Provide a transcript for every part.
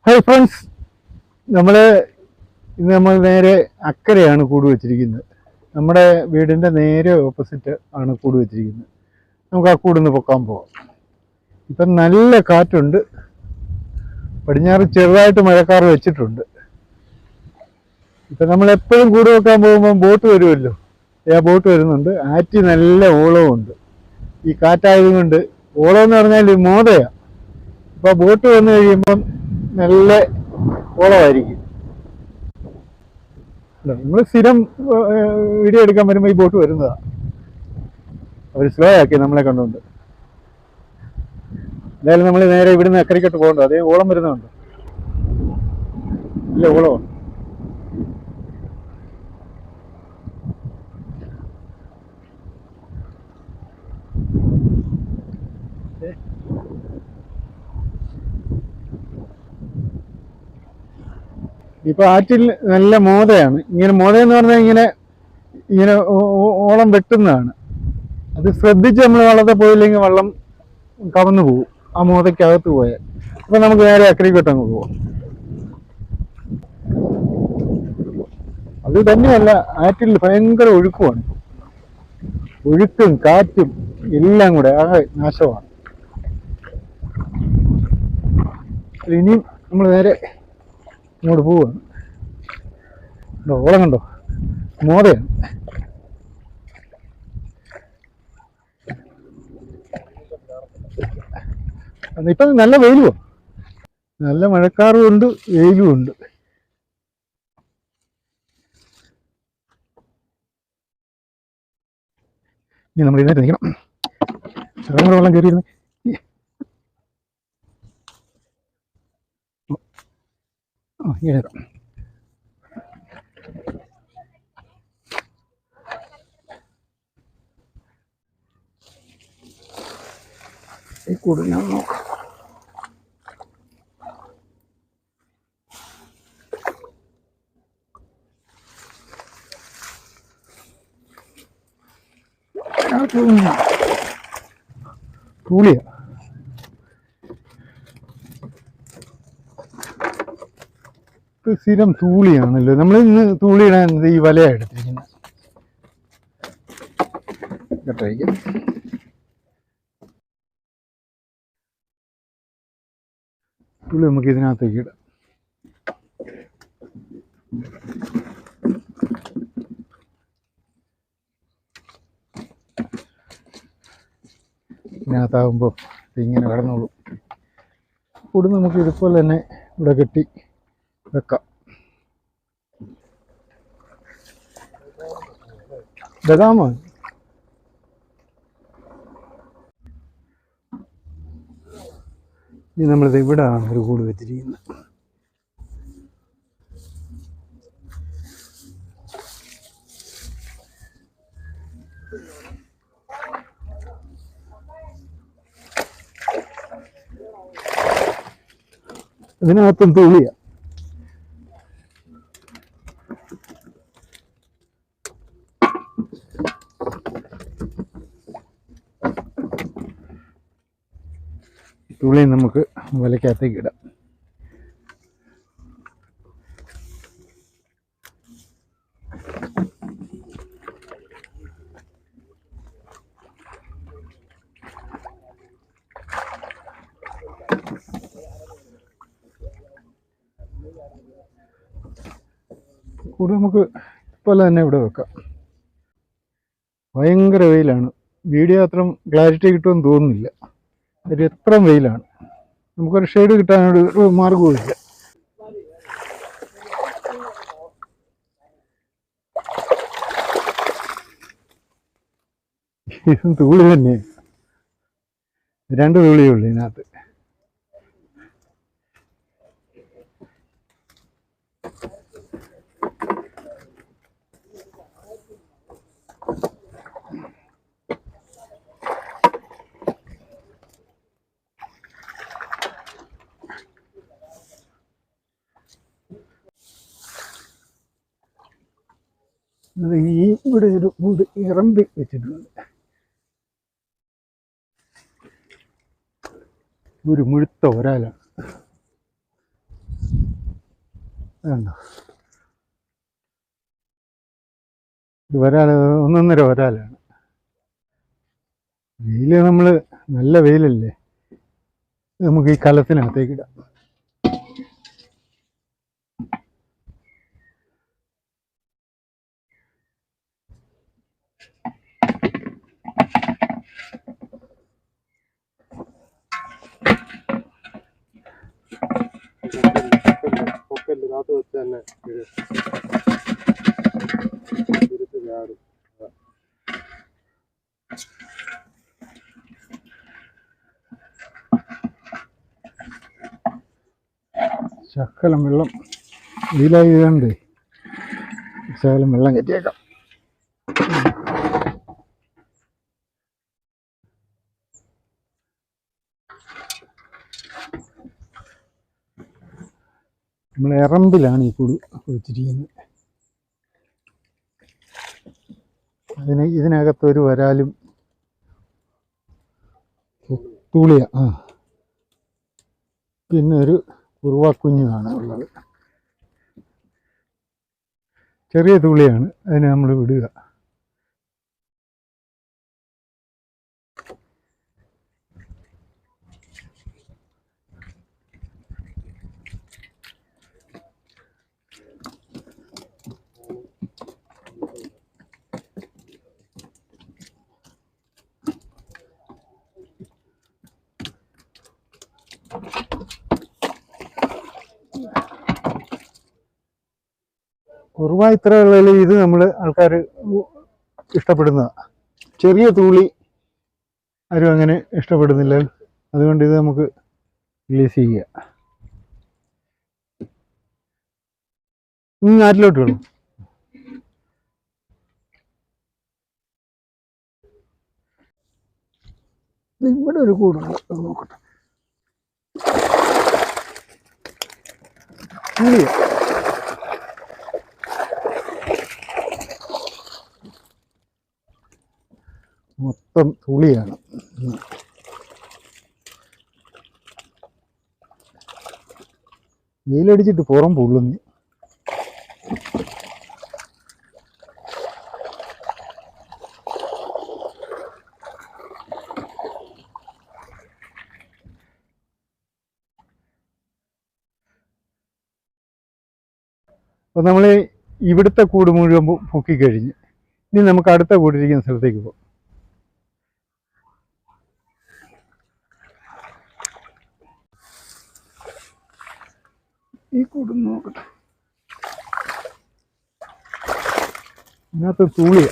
Hi friends, നമ്മൾ നേരെ അക്കരെയാണ് കൂട് വെച്ചിരിക്കുന്നത്. നമ്മുടെ വീടിൻ്റെ നേരെ ഓപ്പോസിറ്റ് ആണ് കൂട് വെച്ചിരിക്കുന്നത്. നമുക്ക് ആ കൂടിന്ന് പൊക്കാൻ പോവാം. ഇപ്പം നല്ല കാറ്റുണ്ട്. പടിഞ്ഞാറ് ചെറുതായിട്ട് മഴക്കാർ വെച്ചിട്ടുണ്ട്. ഇപ്പം നമ്മളെപ്പോഴും കൂട് വെക്കാൻ പോകുമ്പോൾ ബോട്ട് വരുമല്ലോ, ആ ബോട്ട് വരുന്നുണ്ട്. ആറ്റി നല്ല ഓളവുമുണ്ട്. ഈ കാറ്റായതുകൊണ്ട് ഓളം എന്ന് പറഞ്ഞാൽ മോതയാണ്. ഇപ്പോൾ ബോട്ട് വന്നു കഴിയുമ്പം നല്ല ഓളമായിരിക്കും. നമ്മൾ സ്ഥിരം വീഡിയോ എടുക്കാൻ വരുമ്പോൾ ഈ ബോട്ട് വരുന്നതാണ്. അവർ സ്ലോ ആക്കി നമ്മളെ കണ്ടുകൊണ്ട്. എന്തായാലും നമ്മൾ നേരെ ഇവിടുന്ന് അക്കരയ്ക്കോട്ട് പോകണ്ടോ. അതേ ഓളം വരുന്നുണ്ട്. ഇല്ല, ഓളമാണ്. ഇപ്പൊ ആറ്റിൽ നല്ല മോതയാണ്. ഇങ്ങനെ മോതയെന്ന് പറഞ്ഞാൽ ഇങ്ങനെ ഇങ്ങനെ ഓളം വെട്ടുന്നതാണ്. അത് ശ്രദ്ധിച്ച് നമ്മൾ വള്ളത്തെ പോയില്ലെങ്കിൽ വള്ളം കവന്നു പോകും, ആ മോതയ്ക്കകത്ത് പോയാൽ. അപ്പൊ നമുക്ക് നേരെ അക്കരയ്ക്കോട്ട് അങ്ങ് പോവാം. അത് തന്നെയല്ല, ആറ്റിൽ ഭയങ്കര ഒഴുക്കുമാണ്. ഒഴുക്കും കാറ്റും എല്ലാം കൂടെ ആകെ നാശമാണ്. ഇനിയും നമ്മൾ നേരെ ഇങ്ങോട്ട് പോവുകയാണ്. ഓളം കണ്ടോ, മോതയാണ്. ഇപ്പം നല്ല വെയിലുമോ, നല്ല മഴക്കാറും ഉണ്ട്, വെയിലും ഉണ്ട്. ഇനി നമ്മൾ ഇതിനകത്ത് നിൽക്കണം. ചെറുപ്പം വെള്ളം കയറിയിരുന്നു. ഇങ്ങനെ ഈ കൂട് ഞാൻ നോക്കാം. തൂളിയ സ്ഥിരം തൂളിയാണല്ലോ. നമ്മൾ ഇന്ന് തൂളിയിടാൻ ഈ വലയാണ് എടുത്തിരിക്കുന്നത്. തുള്ളി നമുക്ക് ഇതിനകത്തേക്ക് ഇടാം. ഇതിനകത്താകുമ്പോൾ ഇങ്ങനെ കടന്നോളും. കൂട് നമുക്ക് ഇതുപോലെ തന്നെ ഇവിടെ കെട്ടി വെക്കാം. ബദാമോ, ഇനി നമ്മളിത് ഇവിടെയാണ് ഒരു കൂട് വെച്ചിരിക്കുന്നത്. ഇതിനകത്തും തുള്ളിയ. തുള്ളി നമുക്ക് വലയ്ക്കകത്തേക്ക് ഇടാം. കൂടെ നമുക്ക് ഇതുപോലെ തന്നെ ഇവിടെ വെക്കാം. ഭയങ്കര വെയിലാണ്. വീഡിയോ അത്രയും ക്ലാരിറ്റി കിട്ടുമെന്ന് തോന്നുന്നില്ല. ഒരു എത്ര വെയിലാണ്. നമുക്കൊരു ഷെയ്ഡ് കിട്ടാനൊരു മാർഗവും ഇല്ല. ഇതും തൂളി തന്നെയാണ്. 2 തൂളിയേ ഉള്ളൂ ഇതിനകത്ത്. ഈ ഇവിടെ ഒരു കൂട് ഇറമ്പി വെച്ചിട്ടുണ്ട്. ഒരു മുഴുത്ത ഒരാലാണ്. വേണ്ട, ഇത് ഒരാൾ, ഒന്നൊന്നര ഒരാലാണ്. വെയില് നമ്മൾ നല്ല വെയിലല്ലേ, നമുക്ക് ഈ കലത്തിനകത്തേക്ക് ഇടാം. ശകലം വെള്ളം വെയിലായതുകൊണ്ട് ശകലം വെള്ളം കയറ്റിയേക്കാം. നമ്മൾ എറമ്പിലാണ് ഈ കൂട് വെച്ചിരിക്കുന്നത്. ഇതിനകത്തൊരു വരാലും തൂളിയ, പിന്നെ ഒരു കുറുവാക്കുഞ്ഞുമാണ് ഉള്ളത്. ചെറിയ തൂളിയാണ്, അതിനെ നമ്മൾ വിടുക. കുറുവ ഇത്രയുള്ള ഇത് നമ്മൾ ആൾക്കാർ ഇഷ്ടപ്പെടുന്നതാണ്. ചെറിയ തൂളി ആരും അങ്ങനെ ഇഷ്ടപ്പെടുന്നില്ല, അതുകൊണ്ട് ഇത് നമുക്ക് റിലീസ് ചെയ്യുക. നാട്ടിലോട്ട് വേണം. ഇവിടെ ഒരു കൂടുണ്ട്, നോക്കട്ടെ. മൊത്തം തുളിയാണ്. വെയിലടിച്ചിട്ട് പുറം പൊള്ളുന്നു. അപ്പോൾ നമ്മൾ ഇവിടുത്തെ കൂട് മുഴുവൻ പൊക്കിക്കഴിഞ്ഞ് ഇനി നമുക്ക് അടുത്ത കൂടിരിക്കുന്ന സ്ഥലത്തേക്ക് പോകാം. ഈ കൂട് നോക്കട്ടെ, ഇതിനകത്ത് തൂളിയ.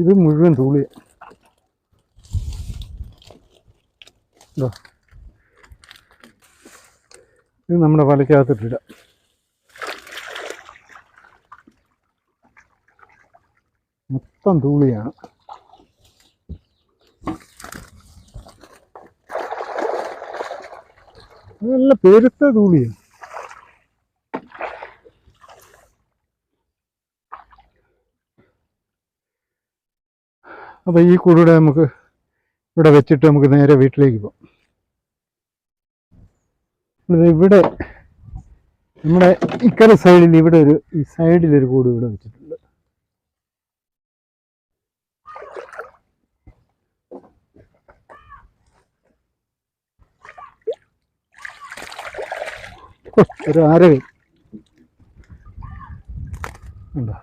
ഇത് മുഴുവൻ തൂളിയ. ഇത് നമ്മുടെ വലയ്ക്കകത്തിട്ടിടാം. മൊത്തം തൂളിയാണ്. നല്ല പെരുത്ത തൂളിയാണ്. അപ്പോൾ ഈ കൂടെ നമുക്ക് ഇവിടെ വെച്ചിട്ട് നമുക്ക് നേരെ വീട്ടിലേക്ക് പോകാം. ഇവിടെ നമ്മുടെ ഇക്കര സൈഡിൽ ഇവിടെ ഈ സൈഡിലൊരു കൂട് ഇവിടെ വെച്ചിട്ടുണ്ട്. ഒരു ആരവേ ഉണ്ടോ?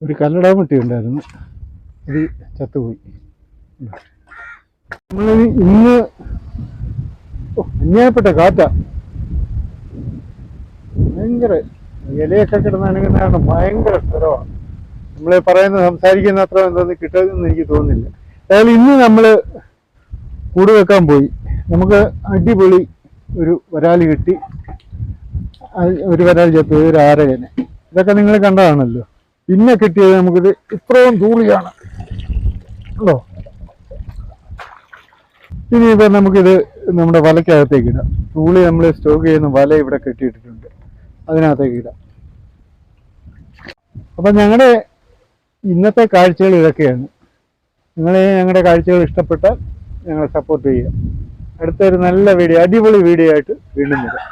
ഒരു കല്ലടാമുട്ടി ഉണ്ടായിരുന്നു, ഇത് ചത്തുപോയി. നമ്മളിനി ഇന്ന് അന്യായപ്പെട്ട കാറ്റാ, ഭയങ്കര ഇലയൊക്കെ കിടന്നാണെങ്കിൽ കാരണം ഭയങ്കര സ്ഥലമാണ്. നമ്മൾ സംസാരിക്കുന്ന അത്ര എന്തോന്ന് കിട്ടുമെന്ന് എനിക്ക് തോന്നുന്നില്ല. അതായത് ഇന്ന് നമ്മൾ കൂട് വെക്കാൻ പോയി, നമുക്ക് അടിപൊളി ഒരു വരാല് കിട്ടി. ഒരു വരാൽ ചത്തു, ഒരു ആരകനെ, ഇതൊക്കെ നിങ്ങൾ കണ്ടതാണല്ലോ. പിന്നെ കിട്ടിയത് നമുക്കിത് ഇത്രയും തൂളിയാണ് ഉണ്ടോ. ഇനിയിപ്പോൾ നമുക്കിത് നമ്മുടെ വലയ്ക്കകത്തേക്ക് ഇടാം. തൂളി നമ്മൾ സ്റ്റോക്ക് ചെയ്യുന്ന വല ഇവിടെ കെട്ടിയിട്ടിട്ടുണ്ട്, അതിനകത്തേക്ക് ഇടാം. അപ്പം ഞങ്ങളുടെ ഇന്നത്തെ കാഴ്ചകൾ ഇതൊക്കെയാണ്. ഞങ്ങളുടെ കാഴ്ചകൾ ഇഷ്ടപ്പെട്ടാൽ ഞങ്ങളെ സപ്പോർട്ട് ചെയ്യുക. അടുത്തൊരു നല്ല വീഡിയോ, അടിപൊളി വീഡിയോ ആയിട്ട് വീണ്ടും വരാം.